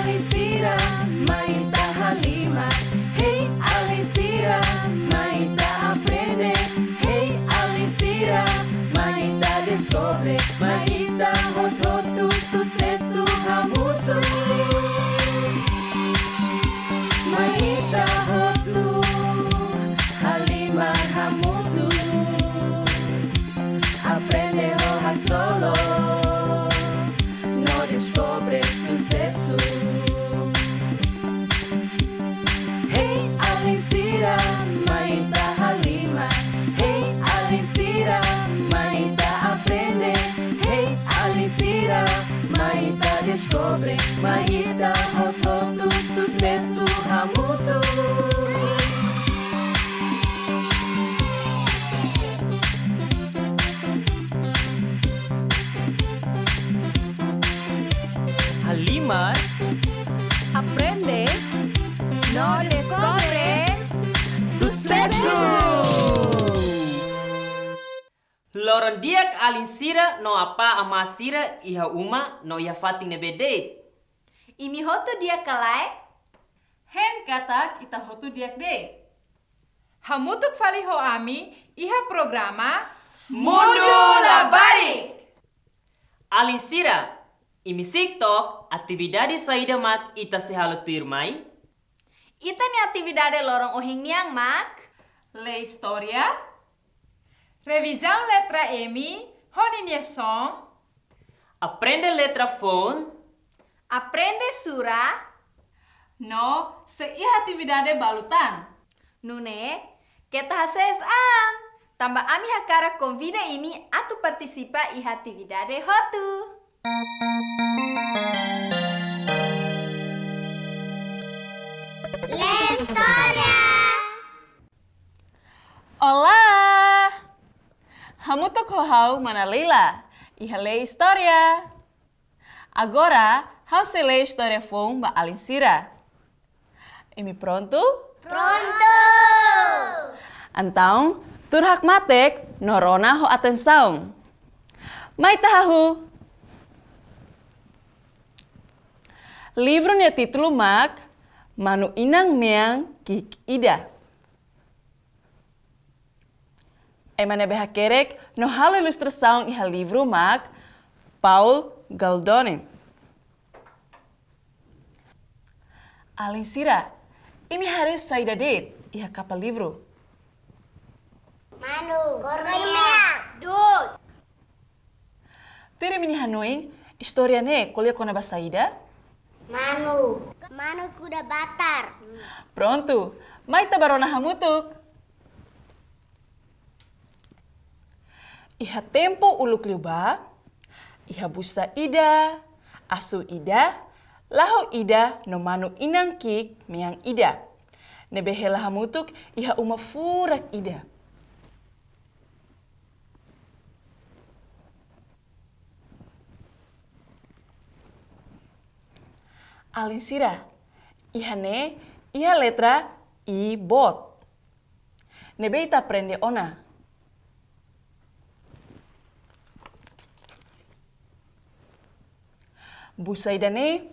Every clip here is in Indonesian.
Alisira, Maita Halima. Hey Alisira, Maita aprende. Hey Alisira, Maita descobre. Maita rototo sucesso hamutu. Maita rotu Halima hamutu. Aprende rojar solo. No descobre sucesso. Hey Alisira, Maita Halima. Hey Alisira, Maita aprende. Hey Alisira, Maita descobre. Maita rototo sucesso hamutu. Halima Aprende, no descobre. sucesso! Loron diak Alisira no apa amasira iha uma no iha fating ne bedet. Imi hotu dia kalai. Hen katak ita hotu diak de. Hamutuk fali ho ami iha programa Mundo Labari! Alisira, imi TikTok atividade saída mat ita se halutir mai? Ita ni atividade lorong ohing niang mak. Le historia. revisão letra M, honinha som, Aprende letra phone, Aprende surah. No, se iha atividade balutan. Nune, kita hases an. Tambah ami hakara convida imi atu participa iha atividade hotu. Olá! Hamutok hohau mana Leila. Iha le historia. Agora, hau se le história fom ba Alisira. Imi pronto? Pronto! Então, turhak matek norona ho atenção. Mai tahu. Livro nya título mak Manu Inang Meang Kik Ida. Emane beha kerek no halo ilustração iha livro mak Paul Galdone. Alisira, imi harus saída det iha kapal livro. Manu, Kormeang, Dut, Tiri mini hanoing historia ne kuliah kona basaida? Manu, Manu kuda batar, Pronto, mai tabarona hamutuk. Iha tempo uluk liuba, iha busa ida, asu ida, laho ida no manu inang kik miang ida. Nebehela hamutuk iha uma furak ida. Alisira, iha ne, iha letra I bot. Nebe ita aprende ona. Busaida ne,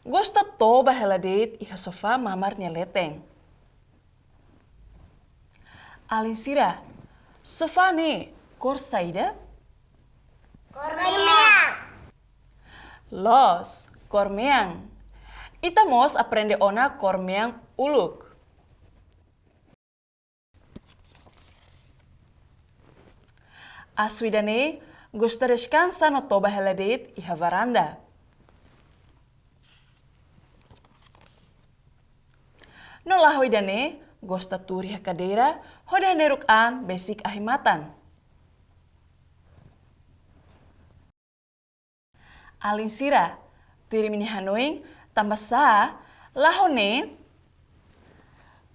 gosta toba heladet iha sofa mamar nya leteng. Alisira, sofa ne, kor saida? Kormeang, Los, kormeang. Ita mos aprende ona kormeang uluk. Aswidane, gosta descansa no toba heladet iha varanda. No lahwidane, gosta turi ha kadeira, hoda neruk an besik ahimatan. Alisira, tiri mini hanoing, tambah sa, lahone,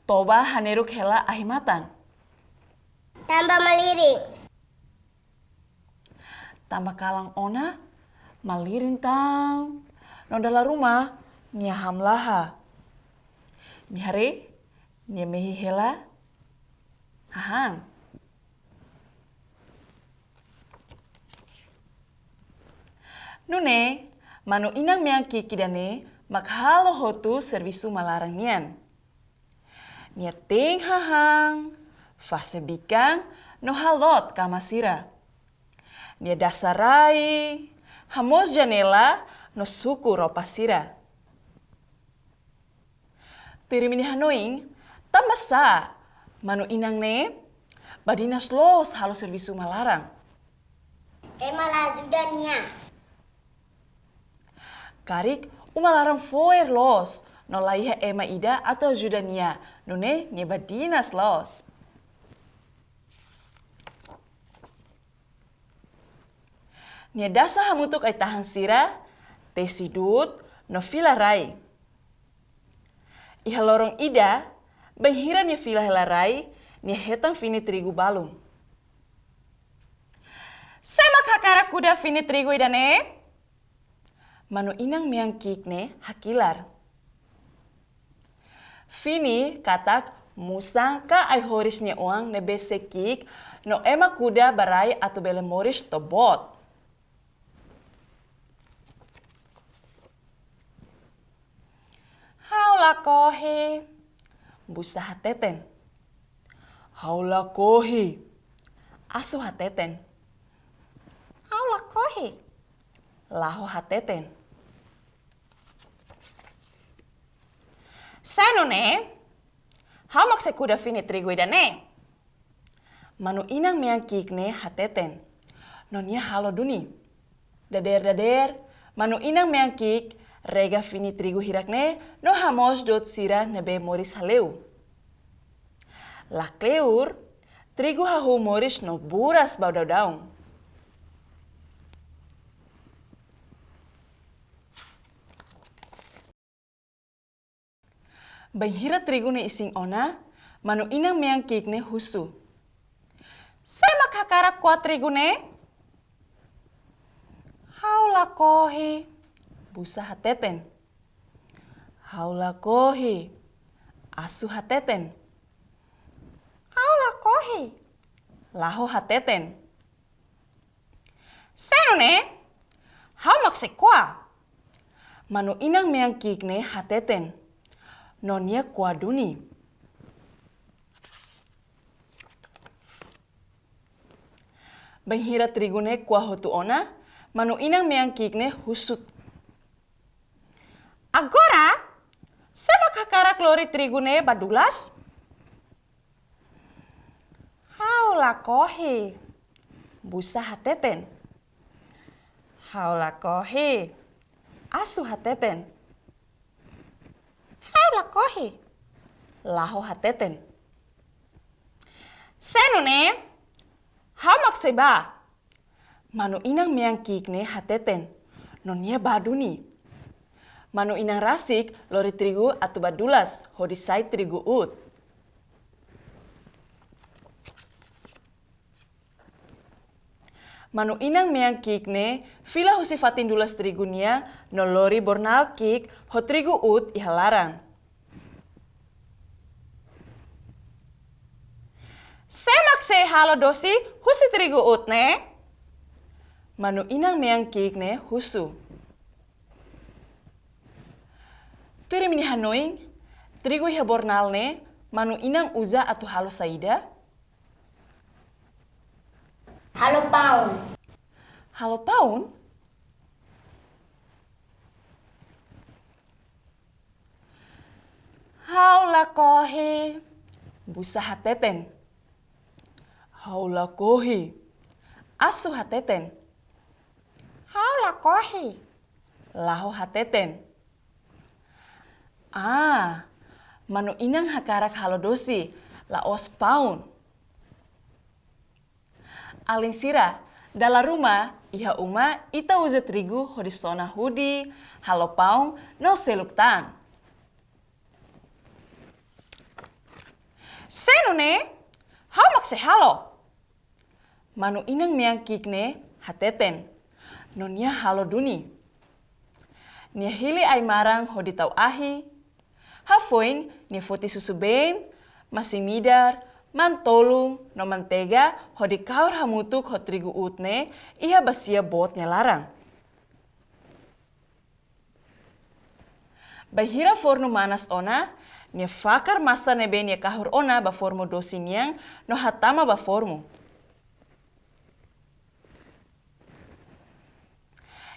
toba haneruk hela ahimatan. tambah melirik, Tambah kalang ona, malirin tang. No dalam rumah, nyaham laha. Mihare, nia mehi hela, hahang. Nune, manu inang miang kiki dane, makhalo hotu servisu malarang nian. Nia ting hahang, fase bikang no halot kamasira. Nia dasarai, hamos janela no suku ropa sira. Tirimini hanoing, tambah sa, manu inang ne, badinas los halo servisu malarang. Malah judanya. Karik, umalarang foer los, no laiha ema ida atau judania, nune nia badinas los. Nia dasa hamutuk ay tahan sira, te sidut, no fila rai. Iha lorong ida, benghira nia fila hela rai, nia hetang fini trigu balung. Semak hakara kuda fini trigu ida ne? Manu inang meang kik ne hakilar. Fini katak musangka ay horis nia uang ne bese kik no ema kuda barai atau bele moris tobot. Haula kohi, busa hateten. Haula kohi, asu hateten. Haula kohi, laho hateten. Sano ne, hamak sekuda fini trigu ida ne. Manu inang meang kik ne hateten. Nonya halo duni. Dader, manu inang meang kik, rega fini trigu hirak ne, no hamos dot sira nebe moris haleu. La kleur, trigu hahu moris no buras baudaudaung. Benghira trigu ne ising ona, manu inang meang kik ne husu. Semak hakara kuat trigu ne? Haula kohi, busa hateten. Haula kohi, asu hateten. Haula kohi, laho hateten. Seno ne? Hamak sekwa. Manu inang meang kik ne hateten. Nonia kuaduni. Benghira trigu ne kua hotu ona, manu inang meang kik ne husut. Agora, semak hakara klori trigu ne badulas? Haula kohi, busa hateten. Haula kohi, asu hateten. Haula kohi, laho hateten. Seno ne, hamak seba. Manu inang meang kik ne hateten, nonia baduni. Manu inang rasik lori trigu atau badulas, hodisai trigu ut. Manu inang meang kik ne, fila husifatin dulas trigu nia, no lori bornal kik, ho trigu ut ihalarang. Semak se halo dosi husi trigu ut ne? Manu inang meang kik ne husu. Turi mini hanoing, trigu iha bornal ne, manu inang uza atau halo saida? Halo paun. Halo paun? Haula kohi, busa hateten. Haula kohi, asu hateten. Haula kohi, laho hateten. Manu inang hakarak halo dosi, laos paun. Alin sira, dalam rumah, iha uma ita uza trigu hodisona hudi, halo paun, no seluktan. Seno ne, hamak se halo. Manu inang meang kik ne hateten, nonia halo duni. Nia hili ay marang hodi tau ahi, hafoin nia foti susu ben, masimidar, mantolung, no mantega, hodi kaur hamutuk ho trigu utne, iha basia botnya larang. Bahira forno manas ona, nia fakar masa nebe nia kahur ona ba formo dosi niang no hatama ba formo.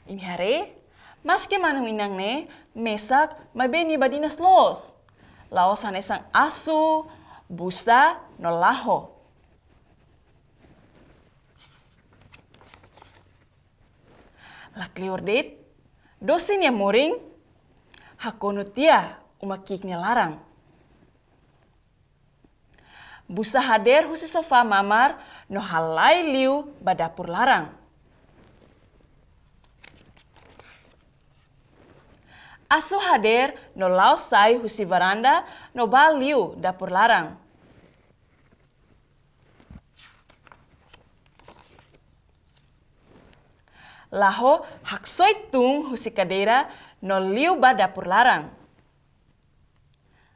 Imi hare, maske manu inang ne, mesak mabe nia badinas los. Laos hanesang asu, busa, no laho. Laklior det, dosi nia moring, hakono tia umakik nia larang. Busa hader husi sofa mamar no halai liu badapur larang. Asu hader no lau sai husi varanda no bal liu dapur larang. Laho haksoi tung husi kadeira no liu ba dapur larang.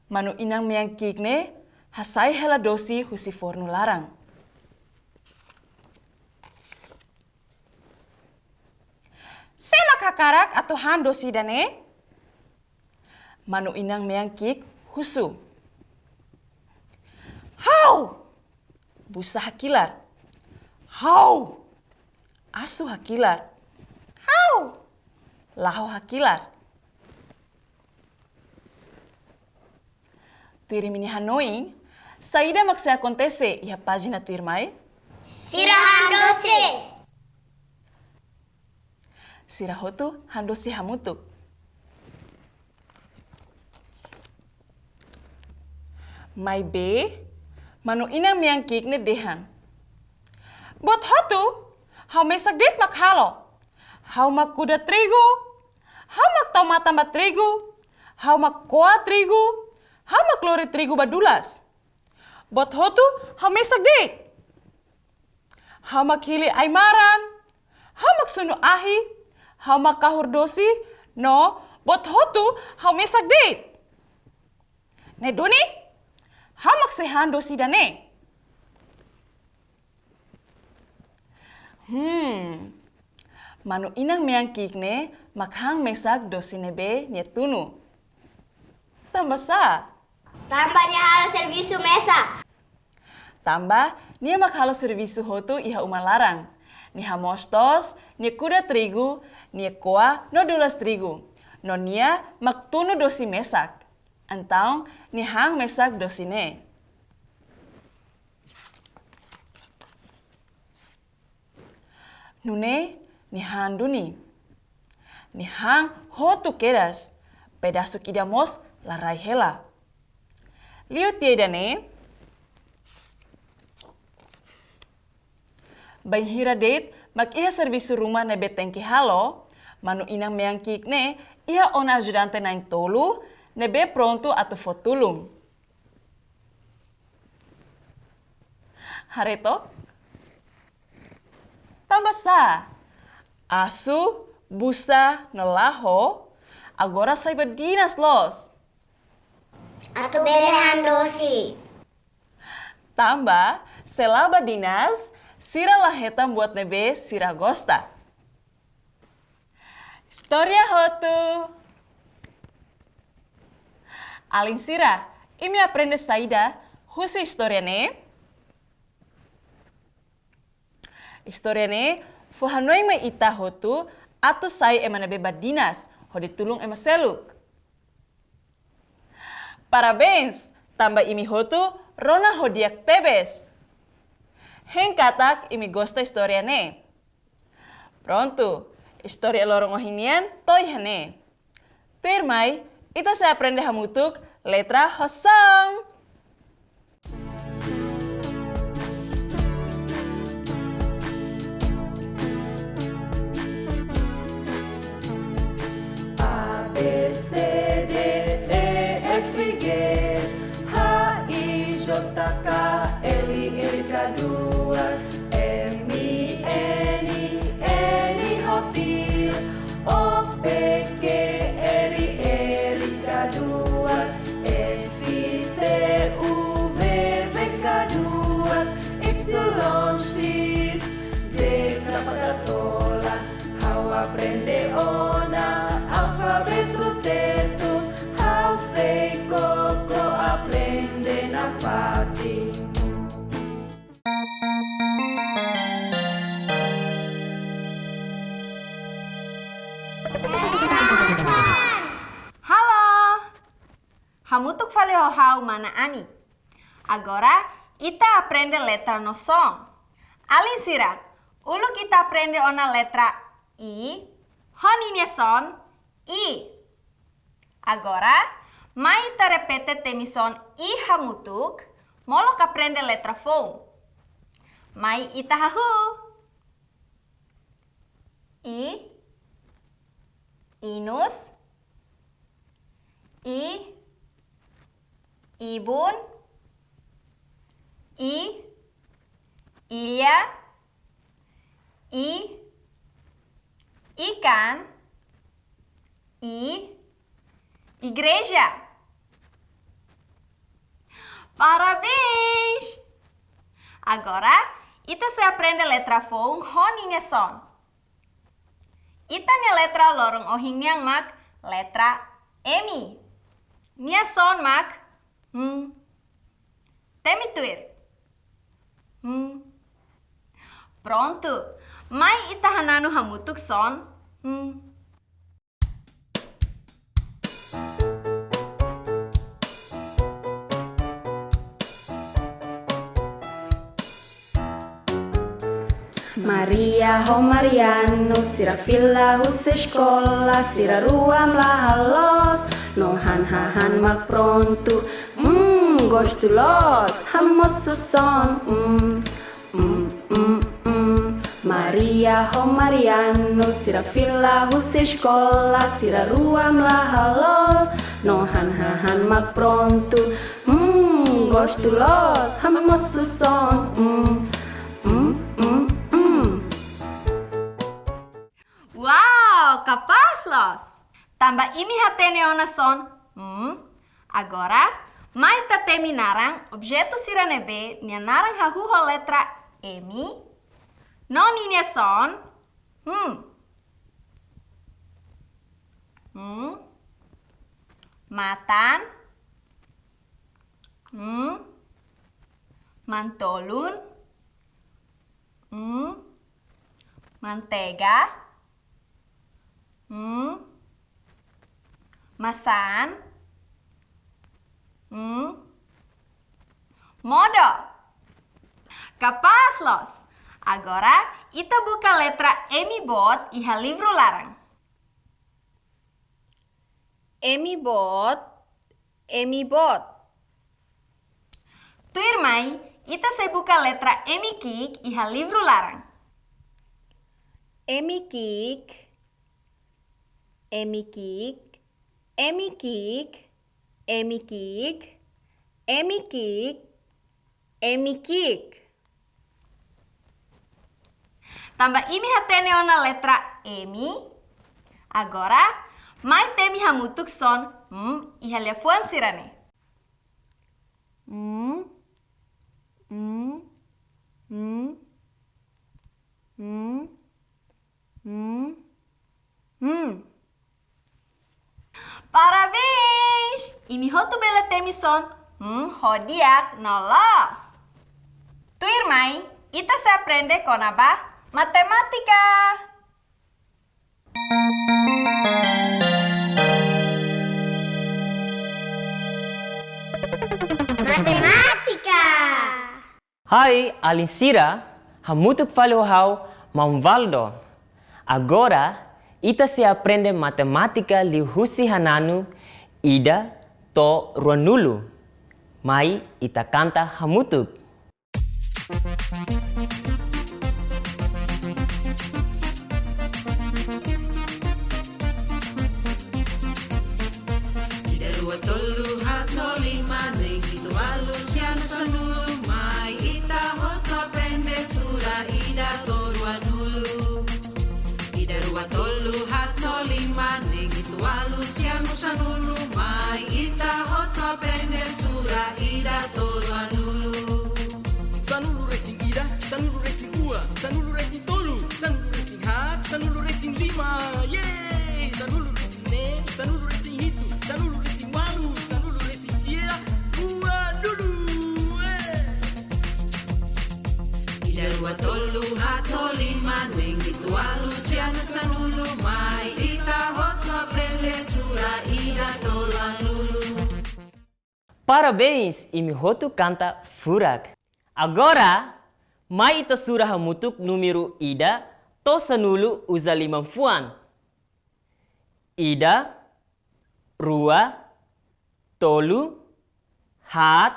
Manu inang meang kikne hasai hela dosi husi fornu larang. Sema kakarak atau han dosi dane? Manu inang meang kik husu. Hau! Busa hakilar. Hau! Asu hakilar. Hau! Laho hakilar. Tuiri mini hanoing, saída mak se acontece e a página tuir mai? Sirahan dosi. Sirahotu handosi hamutuk. Mai be, manu inang miang kik ne dehan. Bot hotu, hau mesak det mak halo. Hau mak kuda trigo, hau mak tau matamba trigo, hau mak koa trigo, hau mak lori trigo badulas. Bot hotu, hau mesak det. Hau mak hili aimaran, hau mak sunu ahi, hau mak kahur dosi, no, bot hotu, hau mesak det. Ne doni? Hau mak sehan dosi dane. Manu inang meang kikne makhang mesak dosi nebe nietunu. Tambah sa. Tampaknya halo servisu mesa. Tambah nia mak halo servisu hotu iha umalarang. Nia mostos, nia kuda trigu, nia koa no dulas trigu. No nia mak tunu dosi mesak. Antau ni hang mesak dosine. Nune ni hang duni. Ni hang hotu keras. Pedasuk idamos larai hela. Liu tieda ne. Bai hira det mak iha servisu rumah ne betengki halo. Manu inang meang kik ne iha ona ajudante naing tolu. Nebe pronto atau fotulung. Hareto? Tambah sa. Asu, busa, nolaho, agora saiba dinas los. Atau belehan dosi. Tambah, selaba dinas, sira lahetam buat nebe sira gosta. Storia hotu. Alin sira, imi aprende saída, husi história ne? História ne, fohanoi me ita hotu, atu sai emana beba dinas, hodi tulung ema seluk. Parabéns, tambah imi hotu, rona hodiak tebes. Hen katak imi gosta história ne. Pronto, história lorong ohinian, toy hane. Termai, ita saya aprende hamutuk letra hosong. A, B, C, D, E, F, G, H, I, J, K, L, M, K, 2, M, I, N, I, O, P, O, P, Q, R, R, K, 2, S, T, U, V, V, K, 2, Y, X, Z, Kapakatola, Hau aprende ona, alfabeto teto, hamutuk falehohau mana ani. Agora, ita aprende letra no som. Alin sira, ulu kita aprende ona letra I, honinya son, I. Agora, mai ita repete temison I hamutuk, molok aprende letra fon. Mai ita hahu. I, inus, I, ibun, I, ilya, I, ikan, I, igreja. Parabéns! Agora, ita se aprende letra fon honinha son. Ita nia letra lorong ohing niang mak letra emi. Nia son mak temituir. Pronto. Mai ita hananu hamutuk son. Maria ho Mariano, sira fila huse escola, sira ruam la halos, no han hahan mak pronto, gosto los, hamoso son, Maria ho Mariano, sira fila huse escola, sira ruam la halos, no han hahan mak pronto, gosto los, hamoso son, Wow, capaz los. Tambah imi hatene ona son. Agora, mai ta temi narang objeto siranebe nia narang hahuho letra emi. Non inia son. Matan. Mantolun. Mantega. Masan. Modo. Capaz los. Agora, ita buka letra emi bot iha livro larang. Emi bot. Emi bot. Tuir mai, ita se buka letra emi kik iha livro larang. Emi kik. Emi kik, emi kik, emi kik, emi kik, emi kik. Tambah imi hatene ona letra emi. Agora, mai temi hamutuk son iha lefuan sirane. Parabéns! Imi hotu bela temi son hodiak nolos. Tuir mai, ita se aprende con apa? Matematika. Matematika. Hai, alin sira, hamutuk falehohau Valdo. Agora, ita se aprende matemática li husi hananu ida to ruanulu. Mai ita canta hamutuk. Ida rua tolu hato lima neng itu alus yang sanulu. Mai ita hoto aprende sura ida to ruanulu. Ida rua tolu hato lima neng itu alus yang sanulu. Mai ita hoto aprende sura ida to ruanulu. Sanulu racing ida, sanulu racing ua, sanulu racing tolu, sanulu racing hat, sanulu racing lima, yeay! Sanulu racing ne, sanulu racing hitu, sanulu racing walu, sanulu racing sierra, ua dulu, Ida rua tolu hato lima neng itu alus yang sanulu. Mai ita hoto aprende sura ida to ruanulu. Parabéns, imi hotu canta furak. Agora, mai ita surah hamutuk número ida, to sanulu usa limang fuan. Ida, rua, tolu, hat,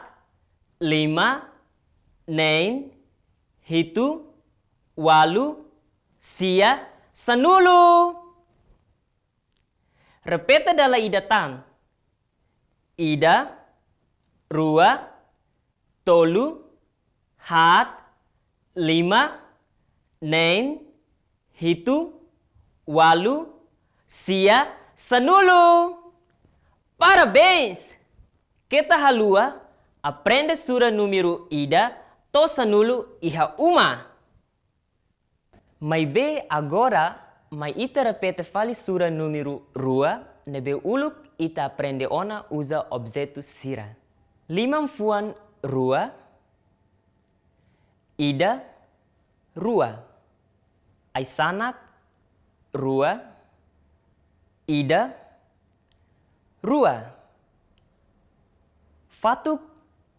lima, nen, hitu, walu, sia, sanulu. Repeta dalam ida tang. Ida, rua, tolu, hat, lima, nen, hitu, walu, sia, sanulu. Parabéns! Kita halua aprende surah número ida to sanulu iha uma. Mai be agora mai ita repete fali surah número rua nebe uluk ita aprende ona usa objeto sira. Limang fuan rua, ida, rua. Aisanak, rua, ida, rua. Fatuk,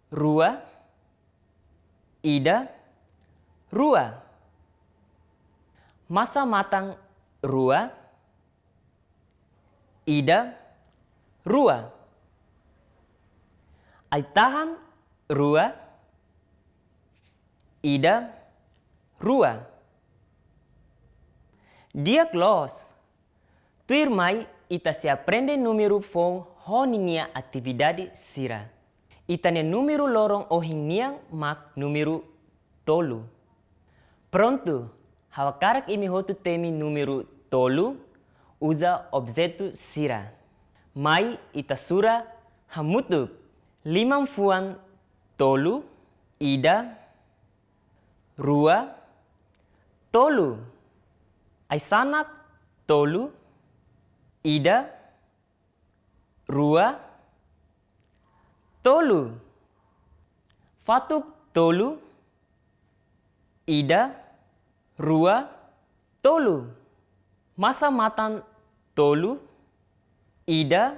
rua, ida, rua. Masa matang, rua, ida, rua. Aitahan, rua, ida, rua. Dia close. Tuir mai ita se aprende número fon honinha atividade sira. Ita ne número lorong ohingniang mak número tolu. Pronto, hawakarak imi hotu temi número tolu usa objeto sira. Mai ita sura hamutuk. Limang fuan tolu, ida, rua, tolu. Aisanak tolu, ida, rua, tolu. Fatuk tolu, ida, rua, tolu. Masa matan tolu, ida,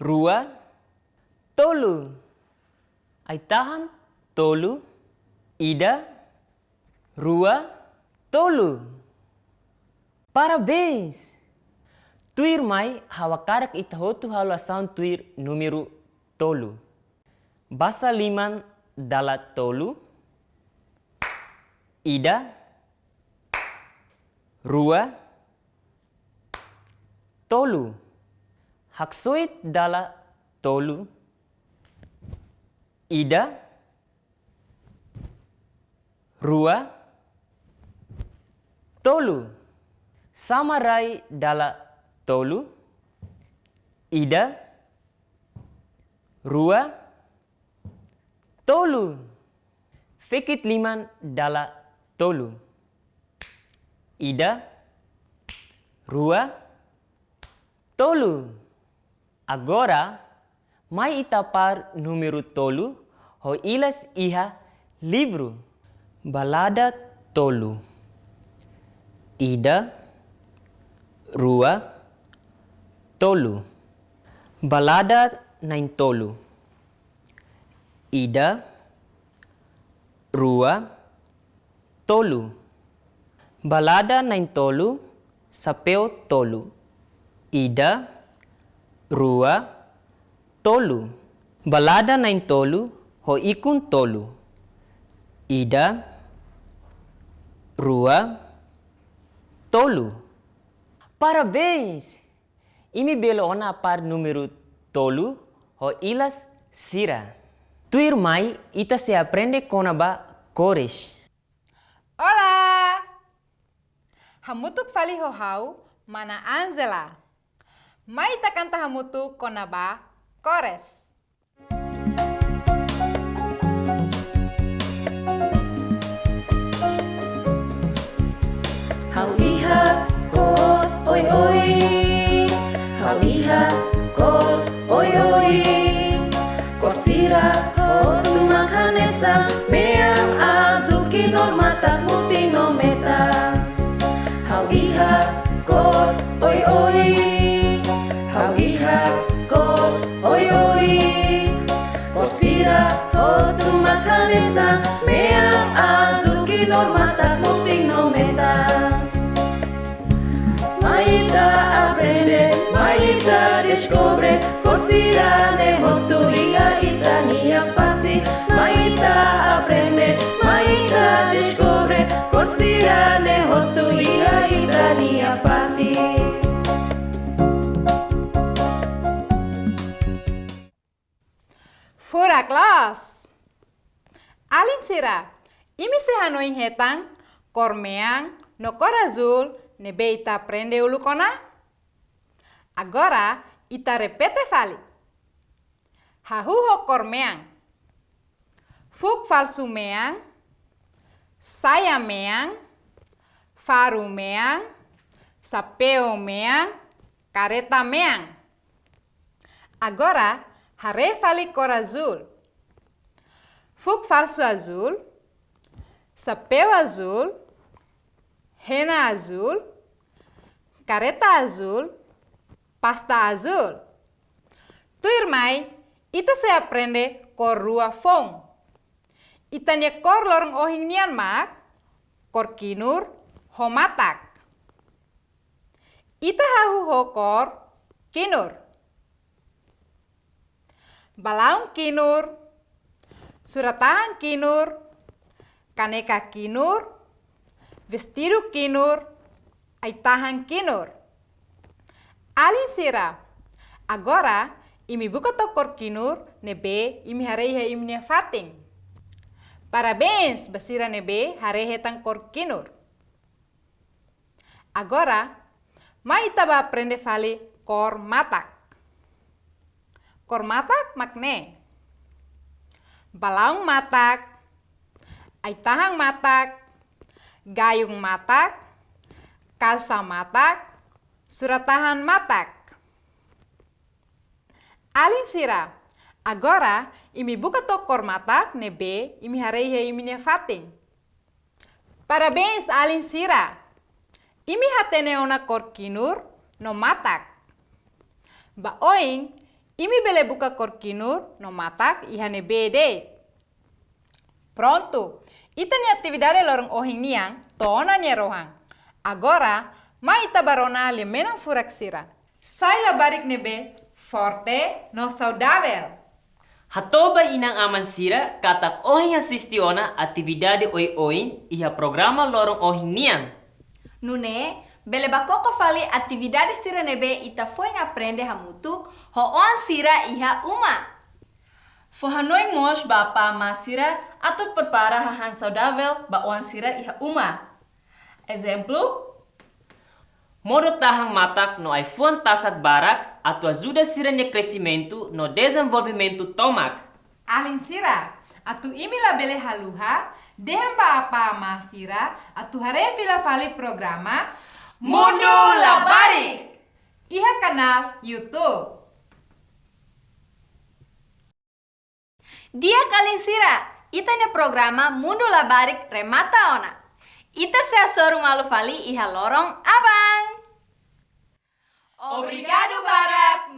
rua, tolu. Aitahan tolu, ida, rua, tolu. Parabéns! Tuir mai hawakarak ita hotu halu asaun tuir número tolu. Basa liman dala tolu, ida, rua, tolu. Haksuit dala tolu, ida, rua, tolu. Samarai dala tolu, ida, rua, tolu. Fekit liman dala tolu, ida, rua, tolu. Agora, mai itapar número tolu, ho ilas iha livro. Balada tolu, ida, rua, tolu. Balada nain tolu, ida, rua, tolu. Balada nain tolu, sapeo tolu, ida, rua, tolu. Balada nain tolu, ho ikun tolu, ida, rua, tolu. Parabéns! Imi belo ona par número tolu ho ilas sira. Tuir mai ita se aprende konaba cores. Olá! Hamutuk fali ho hau mana Angela. Mai ita canta hamutuk konaba cores. Hau iha kot oi oi, hau iha kot oi oi. Korsira hotu makanesa, meang azuki normata putih no meta. Hau iha kot oi oi, hau iha kot oi oi. nesa meang azul kinor mata muting no meta. Maita aprende, Maita descobre, cosira de hotu iga itania fati. Maita aprende, Maita descobre, cosira de hotu iga itania fati. Fura kelas. Alin sira, imi se hanoing hetang, kormeang, no kor azul, nebe ita aprende ulu kona? Agora, ita repete fali. Hahuho kormeang. Fuk falsu meang, saya meang, faru meang, sapeo meang, kareta meang. Agora, hare fali kor azul. Fuk falso azul, sapeu azul, rena azul, careta azul, pasta azul. Tu irmai, ita se aprende kor rua fong. Ita nye kor lorong ohing nian mak, kor kinur, homatak. Ita hahu ho kor kinur. Balaung kinur, suratahan kinur, kaneka kinur, vestido kinur, aitahan kinur. Alin sira, agora imi buka tokor kinur nebe imi harehe imi fating. Parabéns basira nebe harehe tang kor kinur. Agora, maita ba aprende fali kor matak. Kor matak makne. Balaung matak, aitahang matak, gayung matak, kalsa matak, suratahan matak. Alin sira, agora imi buka to kor matak nebe imi harehe imi fating. Parabéns alin sira. Imi hatene ona kor kinur no matak. Ba oing, imi bele buka kor kinur no matak ihane bede. Pronto, ita ni atividade lorong ohing niang tona ni rohang. Agora, maita barona le menang furak sira. Saya barik nebe forte no saudável. Hatoba inang aman sira katak ohing asistiona atividade oi-oin iha programa lorong ohing niang. Nune, bele bakoko fali atividade sira nebe ita foi aprende hamutuk hoon sira iha uma. Fohanoing mos bapa masira atau prepara hahan saudável baoan sira iha uma. Exemplo, Modo tahang matak no iPhone tasat barak atau ajuda sira nya crescimento no desenvolvimento tomak. Alin sira, atu imi la bele haluha, dehamba apa masira, atu hare fila fali programa Mundo Labarik. Iha kanal YouTube. Dia kalin sira, ita ne programa Mundo Labarik remata ona. Ita sea sorung alu fali iha lorong abang. Obrigado Barak.